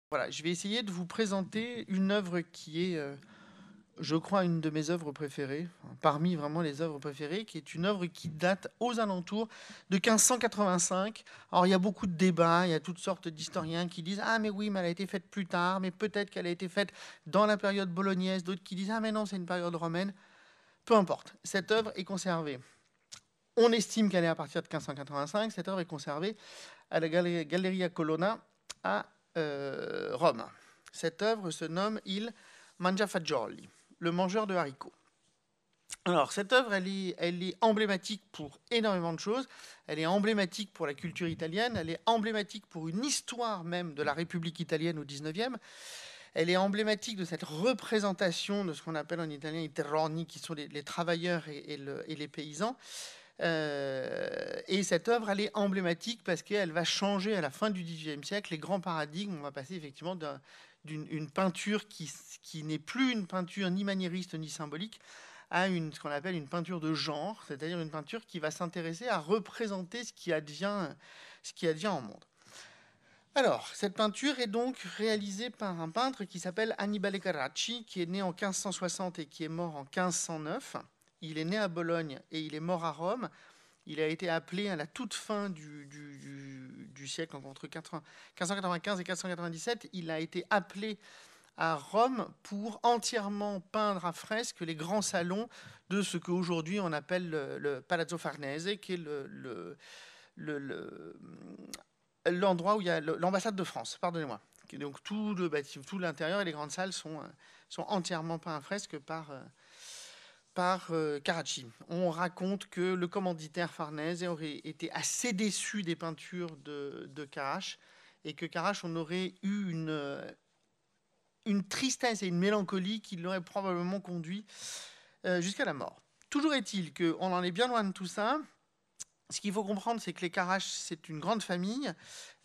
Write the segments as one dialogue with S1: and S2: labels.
S1: Voilà, je vais essayer de vous présenter une œuvre qui est, je crois, une de mes œuvres préférées, enfin, parmi vraiment les œuvres préférées, qui est une œuvre qui date aux alentours de 1585. Alors il y a beaucoup de débats, il y a toutes sortes d'historiens qui disent ah mais oui, mais elle a été faite plus tard, mais peut-être qu'elle a été faite dans la période bolognaise, d'autres qui disent ah mais non, c'est une période romaine. Peu importe, cette œuvre est conservée. On estime qu'elle est à partir de 1585. Cette œuvre est conservée à la Galleria Colonna à Rome. Cette œuvre se nomme Il Mangiafagioli, le mangeur de haricots. Alors, cette œuvre, elle est emblématique pour énormément de choses. Elle est emblématique pour la culture italienne, elle est emblématique pour une histoire même de la République italienne au 19e. Elle est emblématique de cette représentation de ce qu'on appelle en italien i terroni, qui sont les travailleurs et les paysans. Et cette œuvre, elle est emblématique parce qu'elle va changer à la fin du XVIIIe siècle les grands paradigmes. On va passer effectivement d'une peinture qui n'est plus une peinture ni maniériste ni symbolique à ce qu'on appelle une peinture de genre, c'est-à-dire une peinture qui va s'intéresser à représenter ce qui advient en monde. Alors, cette peinture est donc réalisée par un peintre qui s'appelle Annibale Carracci, qui est né en 1560 et qui est mort en 1509. Il est né à Bologne et il est mort à Rome. Il a été appelé à la toute fin du siècle, entre 1595 et 1597, il a été appelé à Rome pour entièrement peindre à fresque les grands salons de ce qu'aujourd'hui on appelle le Palazzo Farnese, qui est l'endroit où il y a l'ambassade de France, pardonnez-moi. Donc tout le bâtiment, tout l'intérieur et les grandes salles sont entièrement peints à fresque par Carracci. On raconte que le commanditaire Farnese aurait été assez déçu des peintures de Carracci et que Carracci en aurait eu une tristesse et une mélancolie qui l'aurait probablement conduit jusqu'à la mort. Toujours est-il qu'on en est bien loin de tout ça. Ce qu'il faut comprendre, c'est que les Carracci, c'est une grande famille.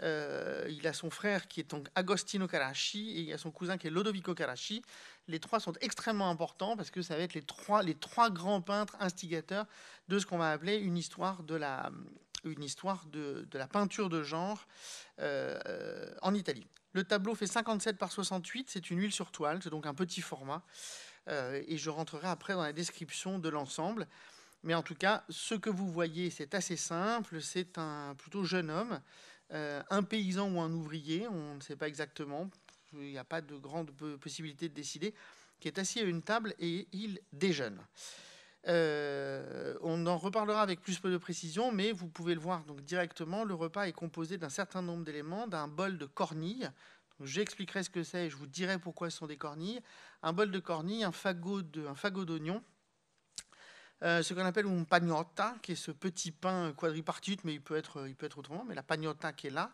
S1: Il a son frère qui est donc Agostino Carracci et il y a son cousin qui est Lodovico Carracci. Les trois sont extrêmement importants parce que ça va être les trois grands peintres instigateurs de ce qu'on va appeler une histoire de la peinture de genre en Italie. Le tableau fait 57 par 68, c'est une huile sur toile, c'est donc un petit format. Et je rentrerai après dans la description de l'ensemble. Mais en tout cas, ce que vous voyez, c'est assez simple. C'est un plutôt jeune homme, un paysan ou un ouvrier, on ne sait pas exactement. Il n'y a pas de grande possibilité de décider, qui est assis à une table et il déjeune. On en reparlera avec plus de précision, mais vous pouvez le voir donc directement. Le repas est composé d'un certain nombre d'éléments, d'un bol de cornilles. J'expliquerai ce que c'est et je vous dirai pourquoi ce sont des cornilles. Un bol de cornilles, un fagot d'oignon, ce qu'on appelle une pagnotta, qui est ce petit pain quadripartite, mais il peut être autrement, mais la pagnotta qui est là.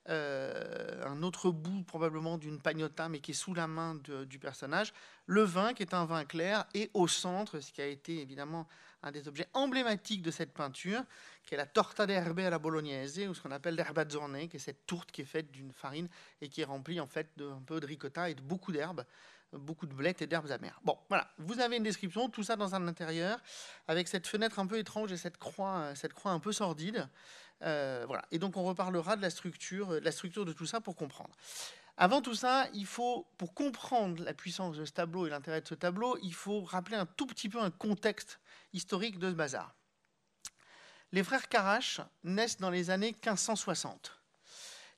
S1: Un autre bout probablement d'une pagnotta, mais qui est sous la main du personnage. Le vin, qui est un vin clair, et au centre, ce qui a été évidemment un des objets emblématiques de cette peinture, qui est la torta d'herbe à la bolognaise, ou ce qu'on appelle l'herbazzone, qui est cette tourte qui est faite d'une farine et qui est remplie en fait d'un peu de ricotta et de beaucoup d'herbes, beaucoup de blettes et d'herbes amères. Bon, voilà, vous avez une description, tout ça dans un intérieur, avec cette fenêtre un peu étrange et cette croix un peu sordide. Voilà. Et donc on reparlera de la structure de tout ça pour comprendre. Avant tout ça, il faut, pour comprendre la puissance de ce tableau et l'intérêt de ce tableau, il faut rappeler un tout petit peu un contexte historique de ce bazar. Les frères Carracci naissent dans les années 1560.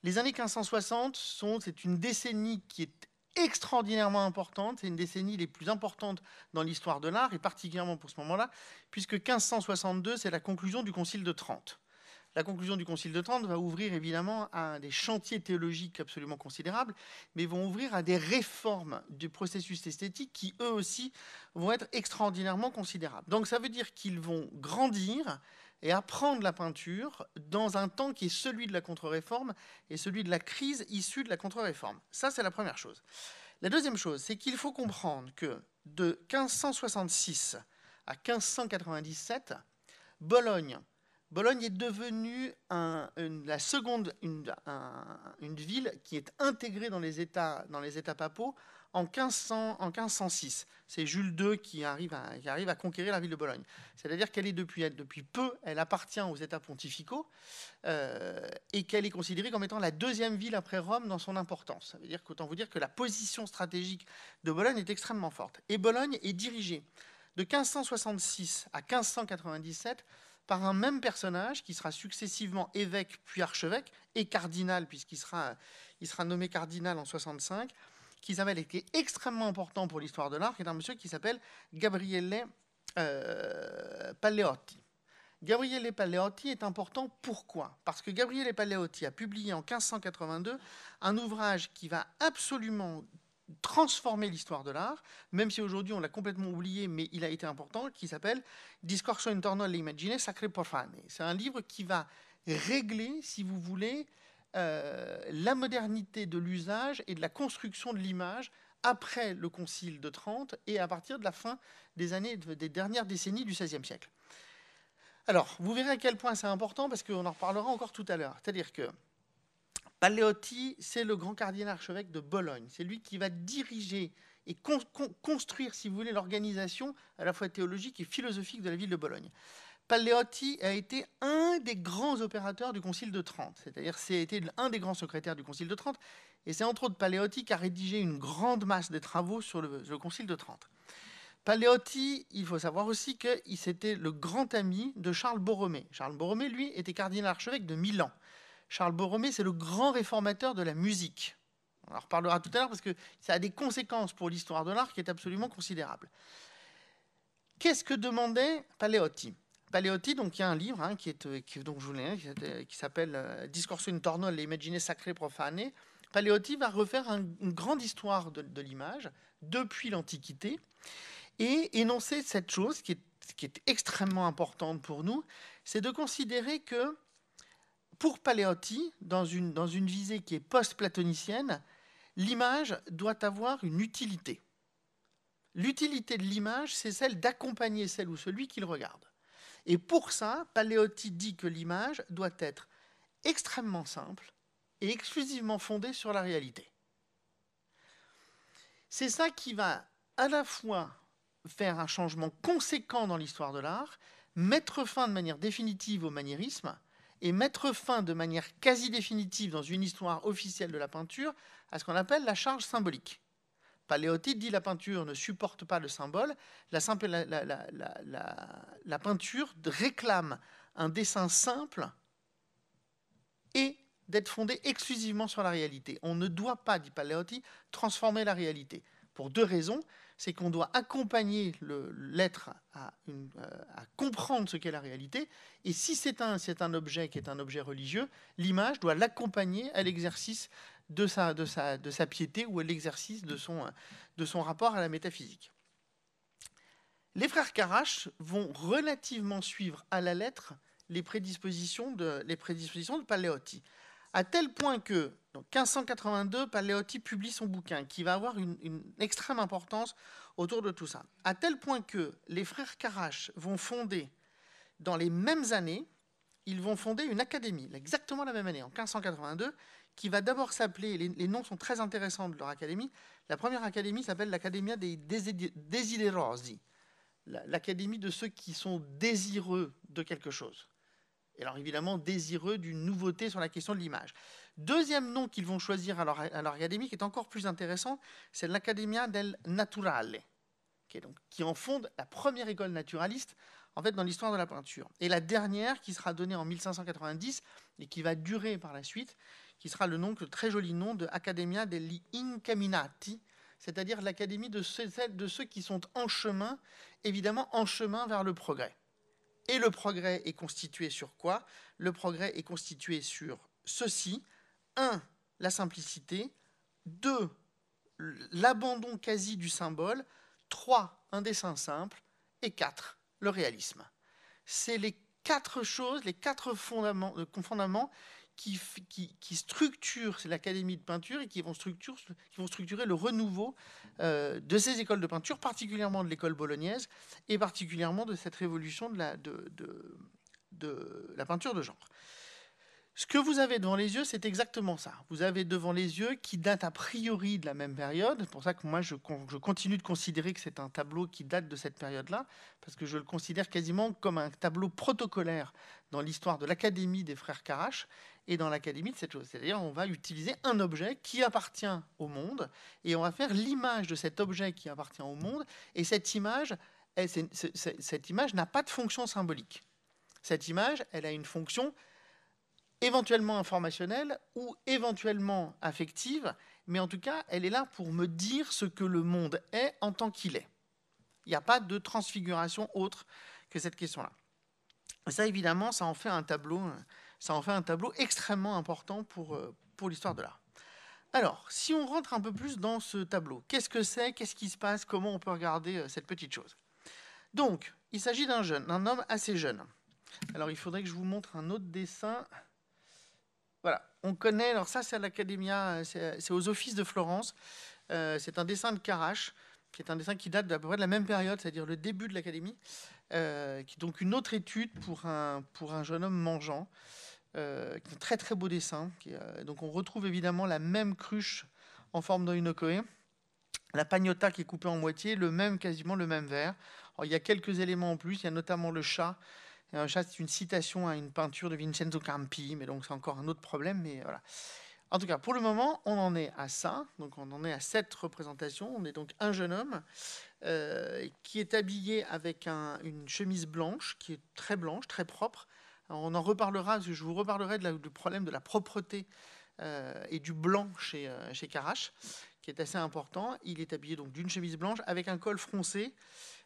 S1: Les années 1560, c'est une décennie qui est extraordinairement importante. C'est une décennie les plus importantes dans l'histoire de l'art, et particulièrement pour ce moment-là, puisque 1562, c'est la conclusion du Concile de Trente. La conclusion du Concile de Trente va ouvrir évidemment à des chantiers théologiques absolument considérables, mais vont ouvrir à des réformes du processus esthétique qui, eux aussi, vont être extraordinairement considérables. Donc ça veut dire qu'ils vont grandir et apprendre la peinture dans un temps qui est celui de la contre-réforme et celui de la crise issue de la contre-réforme. Ça, c'est la première chose. La deuxième chose, c'est qu'il faut comprendre que de 1566 à 1597, Bologne est devenue une ville qui est intégrée dans les États papaux en 1506. C'est Jules II qui arrive à conquérir la ville de Bologne. C'est-à-dire qu'elle est depuis peu, elle appartient aux États pontificaux et qu'elle est considérée comme étant la deuxième ville après Rome dans son importance. Ça veut dire qu'autant vous dire que la position stratégique de Bologne est extrêmement forte. Et Bologne est dirigée de 1566 à 1597 par un même personnage qui sera successivement évêque puis archevêque et cardinal, puisqu'il sera nommé cardinal en 65, qui est extrêmement important pour l'histoire de l'art, qui est un monsieur qui s'appelle Gabriele Palleotti. Gabriele Palleotti est important, pourquoi? Parce que Gabriele Palleotti a publié en 1582 un ouvrage qui va absolument transformer l'histoire de l'art, même si aujourd'hui on l'a complètement oublié, mais il a été important, qui s'appelle Discorso intorno all'immagine sacre profane. C'est un livre qui va régler, si vous voulez, la modernité de l'usage et de la construction de l'image après le Concile de Trente et à partir de la fin des dernières décennies du XVIe siècle. Alors, vous verrez à quel point c'est important, parce qu'on en reparlera encore tout à l'heure. C'est-à-dire que Palleotti, c'est le grand cardinal archevêque de Bologne. C'est lui qui va diriger et construire, si vous voulez, l'organisation à la fois théologique et philosophique de la ville de Bologne. Palleotti a été un des grands opérateurs du Concile de Trente, c'est-à-dire c'est été un des grands secrétaires du Concile de Trente, et c'est entre autres Palleotti qui a rédigé une grande masse de travaux sur le Concile de Trente. Palleotti, il faut savoir aussi qu'il c'était le grand ami de Charles Borromée. Charles Borromée, lui, était cardinal archevêque de Milan. Charles Borromée, c'est le grand réformateur de la musique. On en reparlera tout à l'heure parce que ça a des conséquences pour l'histoire de l'art qui est absolument considérable. Qu'est-ce que demandait Palleotti? Palleotti, donc il y a un livre qui s'appelle Discorso intorno all'immagine sacre profane. Palleotti va refaire une grande histoire de l'image depuis l'Antiquité et énoncer cette chose qui est extrêmement importante pour nous, c'est de considérer que pour Palleotti, dans une visée qui est post-platonicienne, l'image doit avoir une utilité. L'utilité de l'image, c'est celle d'accompagner celle ou celui qui le regarde. Et pour ça, Palleotti dit que l'image doit être extrêmement simple et exclusivement fondée sur la réalité. C'est ça qui va à la fois faire un changement conséquent dans l'histoire de l'art, mettre fin de manière définitive au maniérisme, et mettre fin de manière quasi définitive dans une histoire officielle de la peinture à ce qu'on appelle la charge symbolique. Palleotti dit la peinture ne supporte pas le symbole, la peinture réclame un dessin simple et d'être fondé exclusivement sur la réalité. On ne doit pas, dit Palleotti, transformer la réalité. Pour deux raisons. C'est qu'on doit accompagner l'être à comprendre ce qu'est la réalité. Et si c'est un objet qui est un objet religieux, l'image doit l'accompagner à l'exercice de sa piété ou à l'exercice de son rapport à la métaphysique. Les frères Carrache vont relativement suivre à la lettre les prédispositions de Palleotti. À tel point que, en 1582, Palleotti publie son bouquin, qui va avoir une extrême importance autour de tout ça. À tel point que les frères Carrache vont fonder, dans les mêmes années, ils vont fonder une académie, exactement la même année, en 1582, qui va d'abord s'appeler, les noms sont très intéressants de leur académie, la première académie s'appelle l'Accademia dei Desiderosi, l'académie de ceux qui sont désireux de quelque chose. Et alors évidemment désireux d'une nouveauté sur la question de l'image. Deuxième nom qu'ils vont choisir à leur académie, qui est encore plus intéressant, c'est l'Accademia del Naturale, qui en fonde la première école naturaliste en fait, dans l'histoire de la peinture. Et la dernière, qui sera donnée en 1590 et qui va durer par la suite, qui sera le très joli nom de Accademia degli Incaminati, c'est-à-dire l'académie de ceux qui sont en chemin, évidemment en chemin vers le progrès. Et le progrès est constitué sur quoi? Le progrès est constitué sur ceci. 1. La simplicité. 2. L'abandon quasi du symbole. 3. Un dessin simple. Et 4. Le réalisme. C'est les 4 choses, les 4 fondaments qui structurent l'académie de peinture et qui vont structurer le renouveau de ces écoles de peinture, particulièrement de l'école bolognaise et particulièrement de cette révolution de la peinture de genre. Ce que vous avez devant les yeux, c'est exactement ça. Vous avez devant les yeux qui date a priori de la même période. C'est pour ça que moi, je continue de considérer que c'est un tableau qui date de cette période-là, parce que je le considère quasiment comme un tableau protocolaire dans l'histoire de l'Académie des frères Carrache et dans l'Académie de cette chose. C'est-à-dire, on va utiliser un objet qui appartient au monde et on va faire l'image de cet objet qui appartient au monde. Et cette image, cette image n'a pas de fonction symbolique. Cette image, elle a une fonction éventuellement informationnelle ou éventuellement affective, mais en tout cas, elle est là pour me dire ce que le monde est en tant qu'il est. Il n'y a pas de transfiguration autre que cette question-là. Et ça, évidemment, ça en fait un tableau extrêmement important pour l'histoire de l'art. Alors, si on rentre un peu plus dans ce tableau, qu'est-ce que c'est, qu'est-ce qui se passe, comment on peut regarder cette petite chose? Donc, il s'agit d'un homme assez jeune. Alors, il faudrait que je vous montre un autre dessin. Voilà, on connaît, alors ça c'est à l'Accademia, c'est aux Offices de Florence, c'est un dessin de Carrache, qui est un dessin qui date d'à peu près de la même période, c'est-à-dire le début de l'Académie, qui est donc une autre étude pour un jeune homme mangeant, qui est un très très beau dessin. Donc on retrouve évidemment la même cruche en forme d'oinokoé, la pagnota qui est coupée en moitié, quasiment le même verre. Alors, il y a quelques éléments en plus, il y a notamment le chat. Et un chat, c'est une citation à une peinture de Vincenzo Campi, mais donc c'est encore un autre problème. Mais voilà. En tout cas, pour le moment, on en est à ça. Donc on en est à cette représentation. On est donc un jeune homme qui est habillé avec une chemise blanche, qui est très blanche, très propre. Alors, on en reparlera, parce que je vous reparlerai du problème de la propreté et du blanc chez Carrache, qui est assez important. Il est habillé donc d'une chemise blanche avec un col froncé,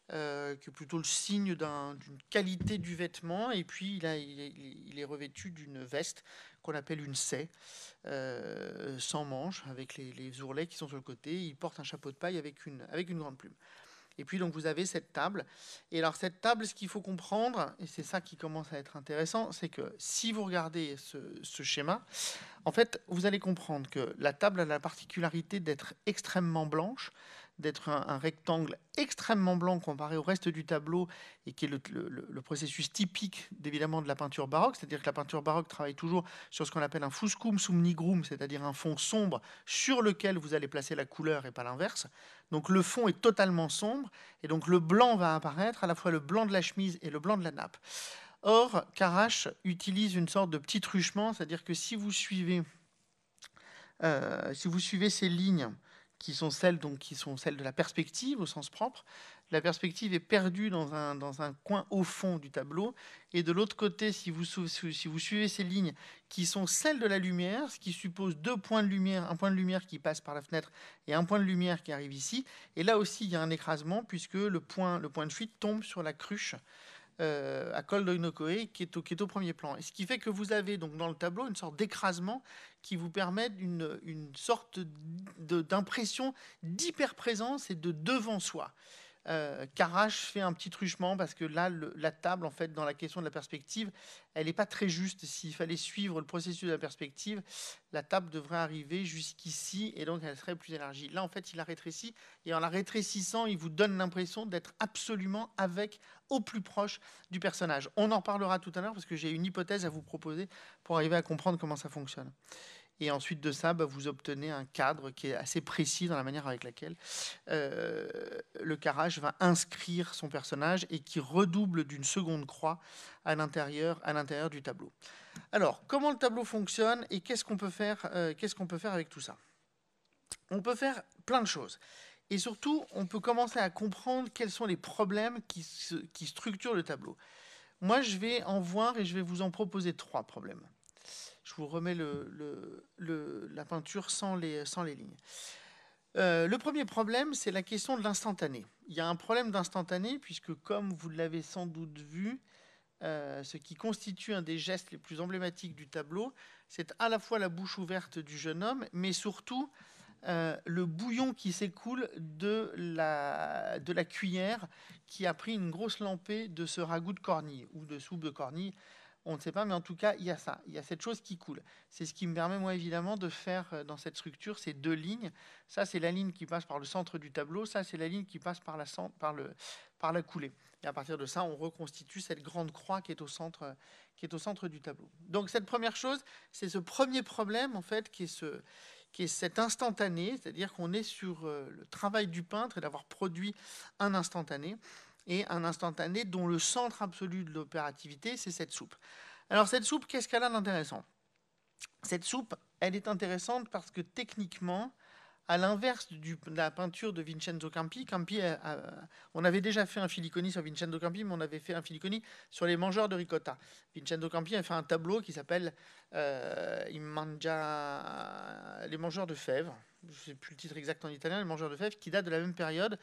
S1: qui est plutôt le signe d'une qualité du vêtement. Et puis, il est revêtu d'une veste qu'on appelle une saie, sans manches, avec les ourlets qui sont sur le côté. Il porte un chapeau de paille avec une grande plume. Et puis, donc, vous avez cette table. Et alors, cette table, ce qu'il faut comprendre, et c'est ça qui commence à être intéressant, c'est que si vous regardez ce schéma, en fait, vous allez comprendre que la table a la particularité d'être extrêmement blanche, d'être un rectangle extrêmement blanc comparé au reste du tableau, et qui est le processus typique, évidemment, de la peinture baroque. C'est-à-dire que la peinture baroque travaille toujours sur ce qu'on appelle un fuscum sum nigrum, c'est-à-dire un fond sombre sur lequel vous allez placer la couleur et pas l'inverse. Donc le fond est totalement sombre, et donc le blanc va apparaître, à la fois le blanc de la chemise et le blanc de la nappe. Or, Carrache utilise une sorte de petit truchement, c'est-à-dire que si vous suivez ces lignes qui sont celles de la perspective au sens propre, la perspective est perdue dans un coin au fond du tableau, et de l'autre côté, si vous suivez ces lignes qui sont celles de la lumière, ce qui suppose deux points de lumière, un point de lumière qui passe par la fenêtre et un point de lumière qui arrive ici, et là aussi il y a un écrasement puisque le point de fuite tombe sur la cruche à col d'oinokoé qui est au premier plan. Et ce qui fait que vous avez donc dans le tableau une sorte d'écrasement qui vous permet une sorte d'impression d'hyperprésence et de devant soi. Carrache fait un petit truchement parce que là, la table, en fait, dans la question de la perspective, elle n'est pas très juste. S'il fallait suivre le processus de la perspective, la table devrait arriver jusqu'ici et donc elle serait plus élargie. Là, en fait, il la rétrécit et en la rétrécissant, il vous donne l'impression d'être absolument au plus proche du personnage. On en parlera tout à l'heure parce que j'ai une hypothèse à vous proposer pour arriver à comprendre comment ça fonctionne. Et ensuite de ça, vous obtenez un cadre qui est assez précis dans la manière avec laquelle le Carrache va inscrire son personnage et qui redouble d'une seconde croix à l'intérieur du tableau. Alors, comment le tableau fonctionne et qu'est-ce qu'on peut faire avec tout ça? On peut faire plein de choses. Et surtout, on peut commencer à comprendre quels sont les problèmes qui structurent le tableau. Moi, je vais en voir et je vais vous en proposer 3 problèmes. Je vous remets la peinture sans les lignes. Le premier problème, c'est la question de l'instantané. Il y a un problème d'instantané, puisque comme vous l'avez sans doute vu, ce qui constitue un des gestes les plus emblématiques du tableau, c'est à la fois la bouche ouverte du jeune homme, mais surtout le bouillon qui s'écoule de la cuillère qui a pris une grosse lampée de ce ragoût de cornille, ou de soupe de cornille. On ne sait pas, mais en tout cas, il y a ça. Il y a cette chose qui coule. C'est ce qui me permet, moi, évidemment, de faire dans cette structure ces deux lignes. Ça, c'est la ligne qui passe par le centre du tableau. Ça, c'est la ligne qui passe par la coulée. Et à partir de ça, on reconstitue cette grande croix qui est au centre du tableau. Donc, cette première chose, c'est ce premier problème, en fait, qui est cet instantané, c'est-à-dire qu'on est sur le travail du peintre et d'avoir produit un instantané, et un instantané dont le centre absolu de l'opérativité, c'est cette soupe. Alors cette soupe, qu'est-ce qu'elle a d'intéressant? Cette soupe, elle est intéressante parce que techniquement, à l'inverse de la peinture de Vincenzo Campi, on avait déjà fait un Filiconi sur Vincenzo Campi, mais on avait fait un Filiconi sur les mangeurs de ricotta. Vincenzo Campi a fait un tableau qui s'appelle Il mangia les mangeurs de fèves. Je ne sais plus le titre exact en italien, les mangeurs de fèves, qui date de la même période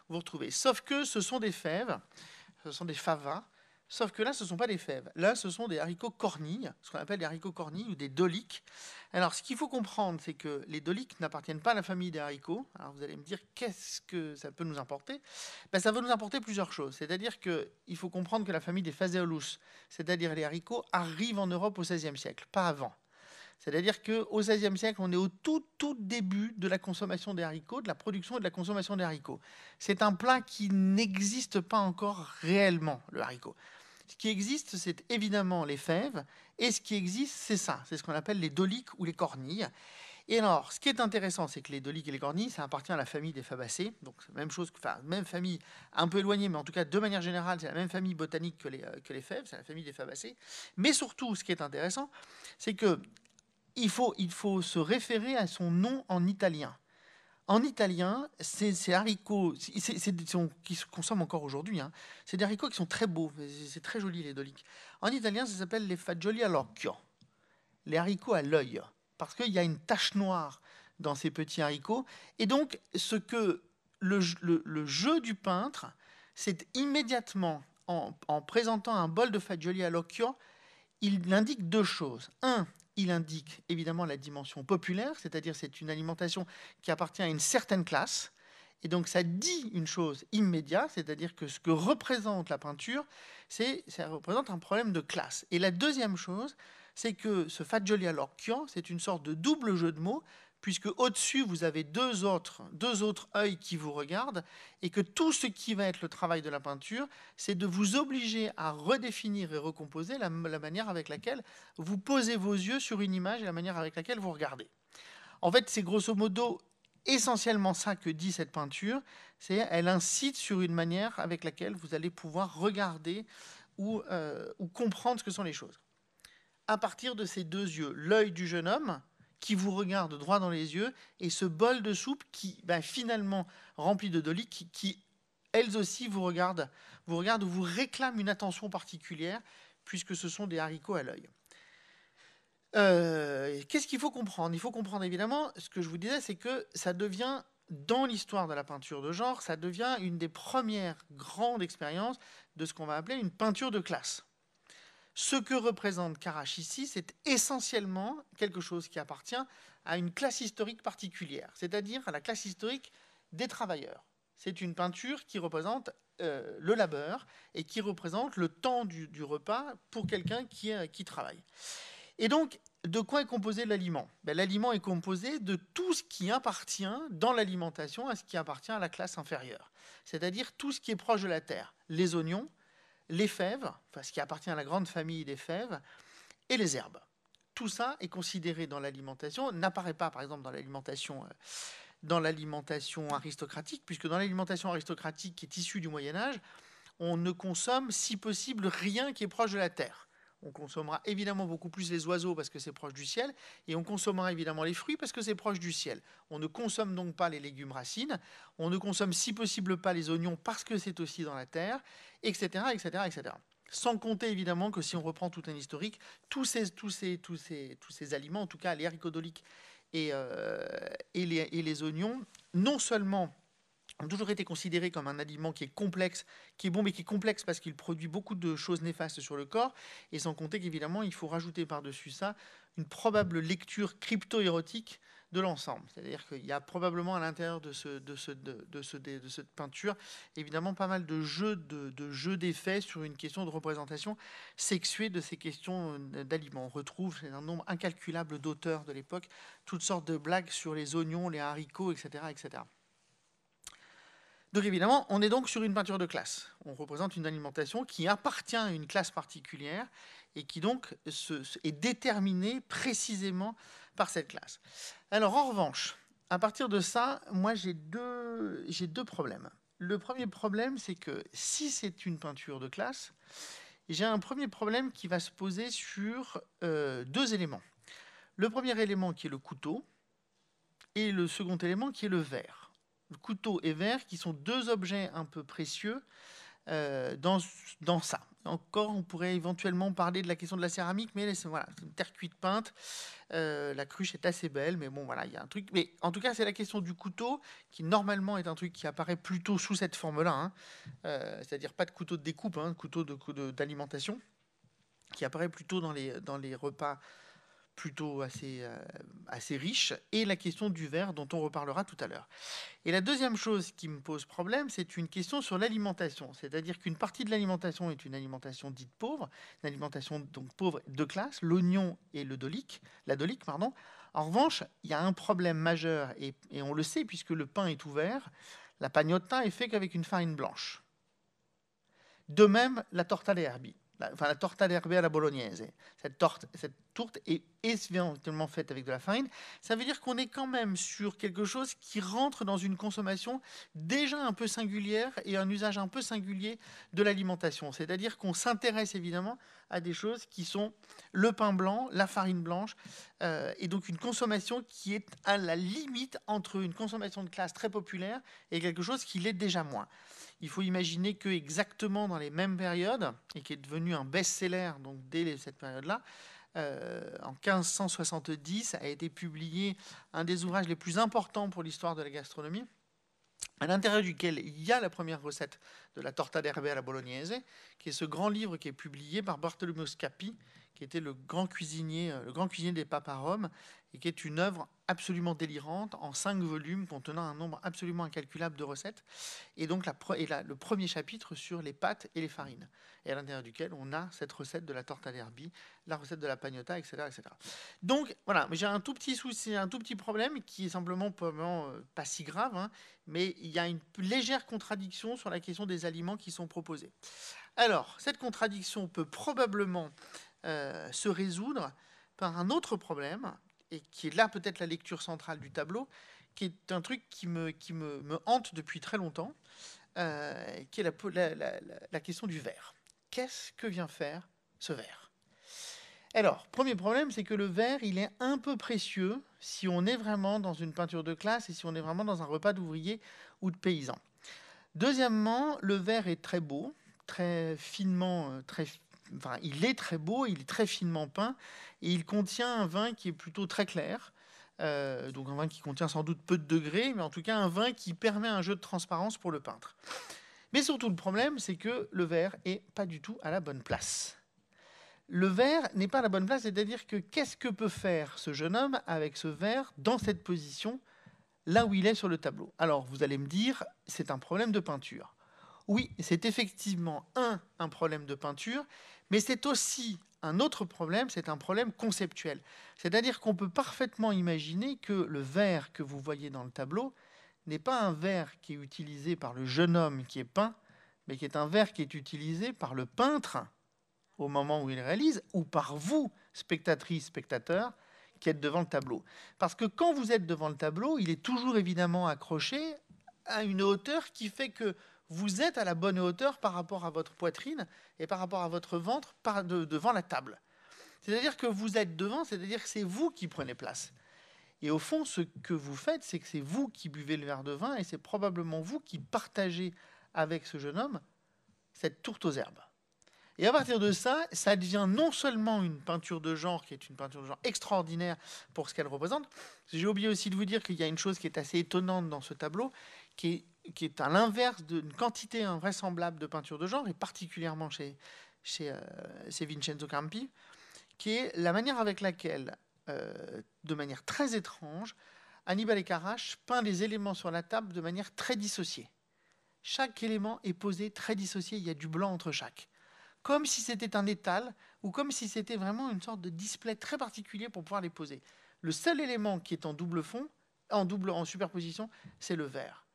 S1: où vous retrouvez. Sauf que ce sont des fèves, ce sont des favas. Sauf que là, ce ne sont pas des fèves. Là, ce sont des haricots cornilles, ce qu'on appelle des haricots cornilles ou des doliques. Alors, ce qu'il faut comprendre, c'est que les doliques n'appartiennent pas à la famille des haricots. Alors, vous allez me dire, qu'est-ce que ça peut nous importer? Ça va nous importer plusieurs choses. C'est-à-dire qu'il faut comprendre que la famille des Phaseolus, c'est-à-dire les haricots, arrive en Europe au XVIe siècle, pas avant. C'est-à-dire qu'au XVIe siècle, on est au tout début de la consommation des haricots, de la production et de la consommation des haricots. C'est un plat qui n'existe pas encore réellement, le haricot. Ce qui existe, c'est évidemment les fèves, et ce qui existe, c'est ça, c'est ce qu'on appelle les doliques ou les cornilles. Et alors, ce qui est intéressant, c'est que les doliques et les cornilles, ça appartient à la famille des fabacées, donc même chose, enfin même famille un peu éloignée, mais en tout cas de manière générale, c'est la même famille botanique que les fèves, c'est la famille des fabacées. Mais surtout, ce qui est intéressant, c'est que il faut se référer à son nom en italien. En italien, ces haricots, qui se consomment encore aujourd'hui, hein, c'est des haricots qui sont très beaux, c'est très joli les doliques. En italien, ça s'appelle les fagioli all'occhio, les haricots à l'œil, parce qu'il y a une tache noire dans ces petits haricots. Et donc, ce que le jeu du peintre, c'est immédiatement, en présentant un bol de fagioli all'occhio, il indique deux choses. Un, il indique évidemment la dimension populaire, c'est-à-dire c'est une alimentation qui appartient à une certaine classe. Et donc ça dit une chose immédiate, c'est-à-dire que ce que représente la peinture, ça représente un problème de classe. Et la deuxième chose, c'est que ce fagioli all'occhio, c'est une sorte de double jeu de mots, puisque au-dessus, vous avez deux autres œils qui vous regardent, et que tout ce qui va être le travail de la peinture, c'est de vous obliger à redéfinir et recomposer la manière avec laquelle vous posez vos yeux sur une image et la manière avec laquelle vous regardez. En fait, c'est grosso modo essentiellement ça que dit cette peinture, c'est elle incite sur une manière avec laquelle vous allez pouvoir regarder ou comprendre ce que sont les choses. À partir de ces deux yeux, l'œil du jeune homme, qui vous regarde droit dans les yeux, et ce bol de soupe qui, finalement, rempli de doliques, qui elles aussi vous regardent ou vous réclament une attention particulière, puisque ce sont des haricots à l'œil. Qu'est-ce qu'il faut comprendre? Il faut comprendre évidemment, ce que je vous disais, c'est que ça devient, dans l'histoire de la peinture de genre, ça devient une des premières grandes expériences de ce qu'on va appeler une peinture de classe. Ce que représente Carache ici, c'est essentiellement quelque chose qui appartient à une classe historique particulière, c'est-à-dire à la classe historique des travailleurs. C'est une peinture qui représente le labeur et qui représente le temps du repas pour quelqu'un qui travaille. Et donc, de quoi est composé l'aliment? L'aliment est composé de tout ce qui appartient dans l'alimentation à ce qui appartient à la classe inférieure, c'est-à-dire tout ce qui est proche de la terre, les oignons, les fèves, enfin ce qui appartient à la grande famille des fèves, et les herbes. Tout ça est considéré dans l'alimentation, n'apparaît pas par exemple dans l'alimentation aristocratique, puisque dans l'alimentation aristocratique qui est issue du Moyen-Âge, on ne consomme si possible rien qui est proche de la terre. On consommera évidemment beaucoup plus les oiseaux parce que c'est proche du ciel, et on consommera évidemment les fruits parce que c'est proche du ciel. On ne consomme donc pas les légumes racines, on ne consomme si possible pas les oignons parce que c'est aussi dans la terre, etc., etc., etc. Sans compter évidemment que si on reprend tout un historique, tous ces aliments, en tout cas les haricots doliques et les oignons, non seulement ont toujours été considérés comme un aliment qui est complexe, qui est bon, mais qui est complexe parce qu'il produit beaucoup de choses néfastes sur le corps, et sans compter qu'évidemment, il faut rajouter par-dessus ça une probable lecture crypto-érotique de l'ensemble. C'est-à-dire qu'il y a probablement à l'intérieur de cette peinture, évidemment, pas mal de jeux d'effets sur une question de représentation sexuée de ces questions d'aliments. On retrouve un nombre incalculable d'auteurs de l'époque, toutes sortes de blagues sur les oignons, les haricots, etc., etc. Donc évidemment, on est donc sur une peinture de classe. On représente une alimentation qui appartient à une classe particulière et qui donc est déterminée précisément par cette classe. Alors en revanche, à partir de ça, moi j'ai deux problèmes. Le premier problème, c'est que si c'est une peinture de classe, j'ai un premier problème qui va se poser sur deux éléments. Le premier élément qui est le couteau et le second élément qui est le verre. Le couteau et verre qui sont deux objets un peu précieux dans ça. Encore, on pourrait éventuellement parler de la question de la céramique, mais voilà, c'est une terre cuite peinte. La cruche est assez belle, mais bon, voilà, il y a un truc. Mais en tout cas, c'est la question du couteau qui, normalement, est un truc qui apparaît plutôt sous cette forme-là. Hein. C'est-à-dire pas de couteau de découpe, hein, couteau d'alimentation, qui apparaît plutôt dans les repas plutôt assez riches, et la question du verre dont on reparlera tout à l'heure. Et la deuxième chose qui me pose problème, c'est une question sur l'alimentation. C'est-à-dire qu'une partie de l'alimentation est une alimentation dite pauvre, une alimentation donc pauvre de classe, l'oignon et la dolique, pardon. En revanche, il y a un problème majeur, et on le sait puisque le pain est ouvert, la pagnotta est faite qu'avec une farine blanche. De même, la torta de herbi. La torta d'herbe à la bolognaise. Cette tourte est éventuellement faite avec de la farine. Ça veut dire qu'on est quand même sur quelque chose qui rentre dans une consommation déjà un peu singulière et un usage un peu singulier de l'alimentation. C'est-à-dire qu'on s'intéresse évidemment à des choses qui sont le pain blanc, la farine blanche, et donc une consommation qui est à la limite entre une consommation de classe très populaire et quelque chose qui l'est déjà moins. Il faut imaginer que exactement dans les mêmes périodes, et qui est devenu un best-seller donc dès cette période-là, en 1570 a été publié un des ouvrages les plus importants pour l'histoire de la gastronomie, à l'intérieur duquel il y a la première recette de la torta d'herbe à la bolognaise, qui est ce grand livre qui est publié par Bartolomeo Scappi, qui était le grand cuisinier des papes à Rome, et qui est une œuvre absolument délirante, en 5 volumes, contenant un nombre absolument incalculable de recettes, et donc le premier chapitre sur les pâtes et les farines, et à l'intérieur duquel on a cette recette de la torta d'herbi, la recette de la pagnotta, etc. etc. Donc voilà, j'ai un tout petit souci, un tout petit problème, qui est simplement pas si grave, hein, mais il y a une légère contradiction sur la question des aliments qui sont proposés. Alors, cette contradiction peut probablement se résoudre par un autre problème, et qui est là peut-être la lecture centrale du tableau, qui est un truc qui me hante depuis très longtemps, qui est la question du verre. Qu'est-ce que vient faire ce verre ? Alors, premier problème, c'est que le verre, il est un peu précieux si on est vraiment dans une peinture de classe et si on est vraiment dans un repas d'ouvrier ou de paysan. Deuxièmement, le verre est très beau, très finement, il est très beau, il est très finement peint, et il contient un vin qui est plutôt très clair, donc un vin qui contient sans doute peu de degrés, mais en tout cas un vin qui permet un jeu de transparence pour le peintre. Mais surtout le problème, c'est que le verre est pas du tout à la bonne place. Le verre n'est pas à la bonne place, c'est-à-dire que qu'est-ce que peut faire ce jeune homme avec ce verre dans cette position, là où il est sur le tableau ? Alors vous allez me dire, c'est un problème de peinture. Oui, c'est effectivement un problème de peinture, mais c'est aussi un autre problème, c'est un problème conceptuel. C'est-à-dire qu'on peut parfaitement imaginer que le verre que vous voyez dans le tableau n'est pas un verre qui est utilisé par le jeune homme qui est peint, mais qui est un verre qui est utilisé par le peintre au moment où il réalise, ou par vous, spectatrices, spectateurs, qui êtes devant le tableau. Parce que quand vous êtes devant le tableau, il est toujours évidemment accroché à une hauteur qui fait que vous êtes à la bonne hauteur par rapport à votre poitrine et par rapport à votre ventre devant la table. C'est-à-dire que vous êtes devant, c'est-à-dire que c'est vous qui prenez place. Et au fond, ce que vous faites, c'est que c'est vous qui buvez le verre de vin et c'est probablement vous qui partagez avec ce jeune homme cette tourte aux herbes. Et à partir de ça, ça devient non seulement une peinture de genre, qui est une peinture de genre extraordinaire pour ce qu'elle représente. J'ai oublié aussi de vous dire qu'il y a une chose qui est assez étonnante dans ce tableau, qui est à l'inverse d'une quantité invraisemblable de peintures de genre, et particulièrement chez Vincenzo Campi, qui est la manière avec laquelle, de manière très étrange, Annibale Carrach peint les éléments sur la table de manière très dissociée. Chaque élément est posé très dissocié, il y a du blanc entre chaque. Comme si c'était un étal, ou comme si c'était vraiment une sorte de display très particulier pour pouvoir les poser. Le seul élément qui est en double fond, en superposition, c'est le vert.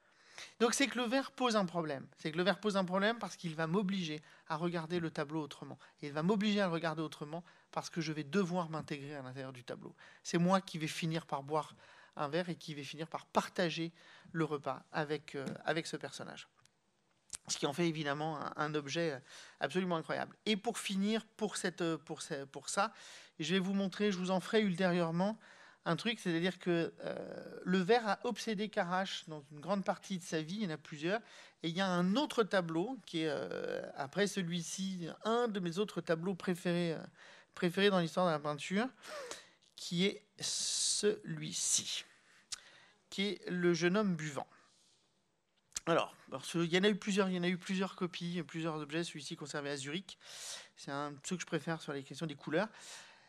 S1: Donc c'est que le vert pose un problème. C'est que le vert pose un problème parce qu'il va m'obliger à regarder le tableau autrement. Et il va m'obliger à le regarder autrement parce que je vais devoir m'intégrer à l'intérieur du tableau. C'est moi qui vais finir par boire un verre et qui vais finir par partager le repas avec ce personnage. Ce qui en fait évidemment un objet absolument incroyable. Et pour finir, pour ça, je vais vous montrer, je vous en ferai ultérieurement, un truc, c'est-à-dire que le verre a obsédé Carrach dans une grande partie de sa vie, il y en a plusieurs, et il y a un autre tableau qui est, après celui-ci, un de mes autres tableaux préférés dans l'histoire de la peinture, qui est celui-ci, qui est Le jeune homme buvant. Alors, il y en a eu plusieurs copies, plusieurs objets, celui-ci conservé à Zurich. C'est ceux que je préfère sur les questions des couleurs.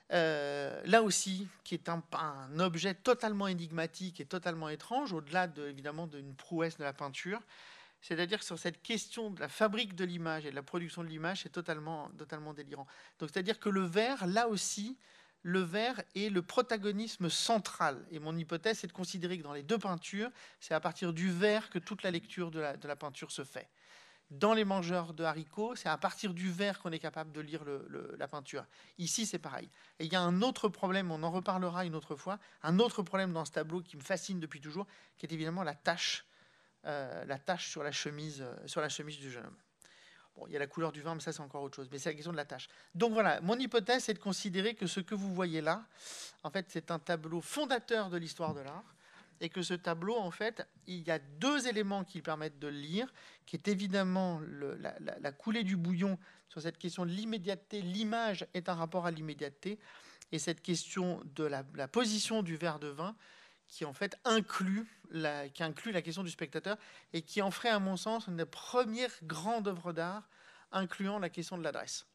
S1: Là aussi, qui est un objet totalement énigmatique et totalement étrange, au-delà évidemment d'une prouesse de la peinture. C'est-à-dire que sur cette question de la fabrique de l'image et de la production de l'image, c'est totalement délirant. Donc, c'est-à-dire que le verre, là aussi, le verre est le protagonisme central. Et mon hypothèse, c'est de considérer que dans les deux peintures, c'est à partir du verre que toute la lecture de la peinture se fait. Dans Les mangeurs de haricots, c'est à partir du verre qu'on est capable de lire la peinture. Ici, c'est pareil. Et il y a un autre problème, on en reparlera une autre fois, un autre problème dans ce tableau qui me fascine depuis toujours, qui est évidemment la tache sur la chemise du jeune homme. Bon, il y a la couleur du vin, mais ça, c'est encore autre chose. Mais c'est la question de la tache. Donc voilà, mon hypothèse, c'est de considérer que ce que vous voyez là, en fait, c'est un tableau fondateur de l'histoire de l'art. Et que ce tableau, en fait, il y a deux éléments qui permettent de le lire, qui est évidemment la coulée du bouillon sur cette question de l'immédiateté. L'image est un rapport à l'immédiateté. Et cette question de la position du verre de vin, qui en fait inclut la question du spectateur et qui en ferait, à mon sens, une des premières grandes œuvres d'art incluant la question de l'adresse.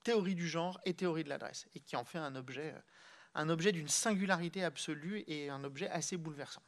S1: Théorie du genre et théorie de l'adresse. Et qui en fait un objet d'une singularité absolue et un objet assez bouleversant.